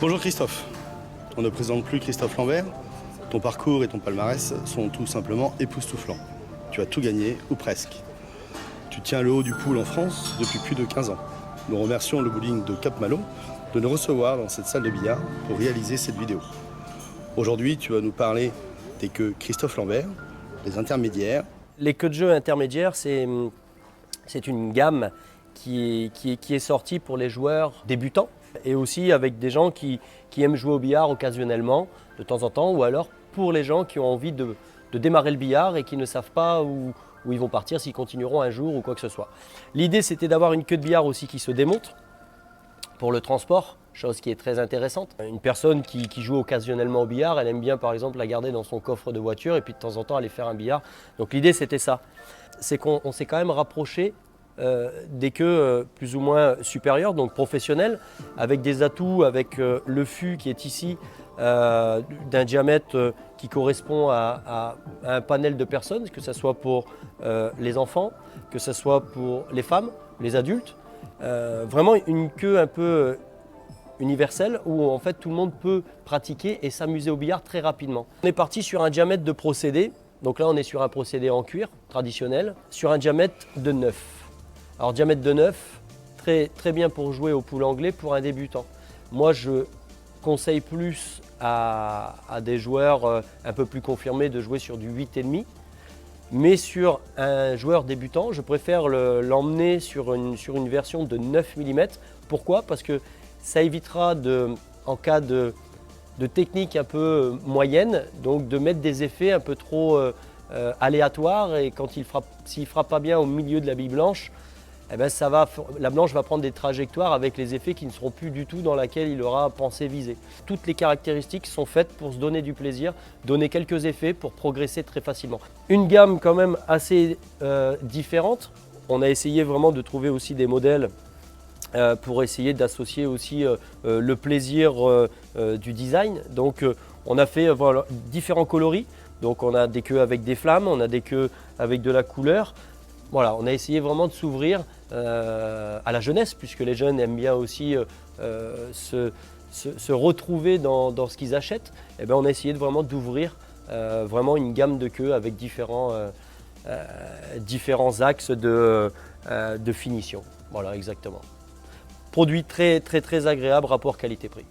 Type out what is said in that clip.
Bonjour Christophe, on ne présente plus Christophe Lambert. Ton parcours et ton palmarès sont tout simplement époustouflants. Tu as tout gagné, ou presque. Tu tiens le haut du pool en France depuis plus de 15 ans. Nous remercions le bowling de Cap-Malo de nous recevoir dans cette salle de billard pour réaliser cette vidéo. Aujourd'hui, tu vas nous parler des queues Christophe Lambert, des intermédiaires. Les queues de jeu intermédiaires, c'est une gamme qui est sortie pour les joueurs débutants et aussi avec des gens qui aiment jouer au billard occasionnellement, de temps en temps, ou alors pour les gens qui ont envie de démarrer le billard et qui ne savent pas où ils vont partir, s'ils continueront un jour ou quoi que ce soit. L'idée, c'était d'avoir une queue de billard aussi qui se démonte pour le transport, chose qui est très intéressante. Une personne qui joue occasionnellement au billard, elle aime bien par exemple la garder dans son coffre de voiture et puis de temps en temps aller faire un billard. Donc l'idée, c'était ça. C'est qu'on s'est quand même rapproché des queues plus ou moins supérieures, donc professionnelles, avec des atouts, avec le fût qui est ici, d'un diamètre qui correspond à un panel de personnes, que ce soit pour les enfants, que ce soit pour les femmes, les adultes. Vraiment une queue un peu universelle où en fait tout le monde peut pratiquer et s'amuser au billard très rapidement. On est parti sur un diamètre de procédé, donc là on est sur un procédé en cuir traditionnel, sur un diamètre de 9. Alors diamètre de 9, très bien pour jouer au pool anglais pour un débutant. Moi je conseille plus à des joueurs un peu plus confirmés de jouer sur du 8,5. Mais sur un joueur débutant, je préfère l'emmener sur une version de 9 mm. Pourquoi? Parce que ça évitera, en cas de technique un peu moyenne, donc de mettre des effets un peu trop aléatoires, et s'il ne frappe pas bien au milieu de la bille blanche, eh ben la blanche va prendre des trajectoires avec les effets qui ne seront plus du tout dans laquelle il aura pensé viser. Toutes les caractéristiques sont faites pour se donner du plaisir, donner quelques effets pour progresser très facilement. Une gamme quand même assez différente. On a essayé vraiment de trouver aussi des modèles pour essayer d'associer aussi le plaisir du design. Donc on a fait voilà, différents coloris. Donc on a des queues avec des flammes, on a des queues avec de la couleur. Voilà, on a essayé vraiment de s'ouvrir à la jeunesse, puisque les jeunes aiment bien aussi se retrouver dans ce qu'ils achètent. Et bien, on a essayé vraiment d'ouvrir vraiment une gamme de queues avec différents axes de finition. Voilà, exactement. Produit très agréable, rapport qualité-prix.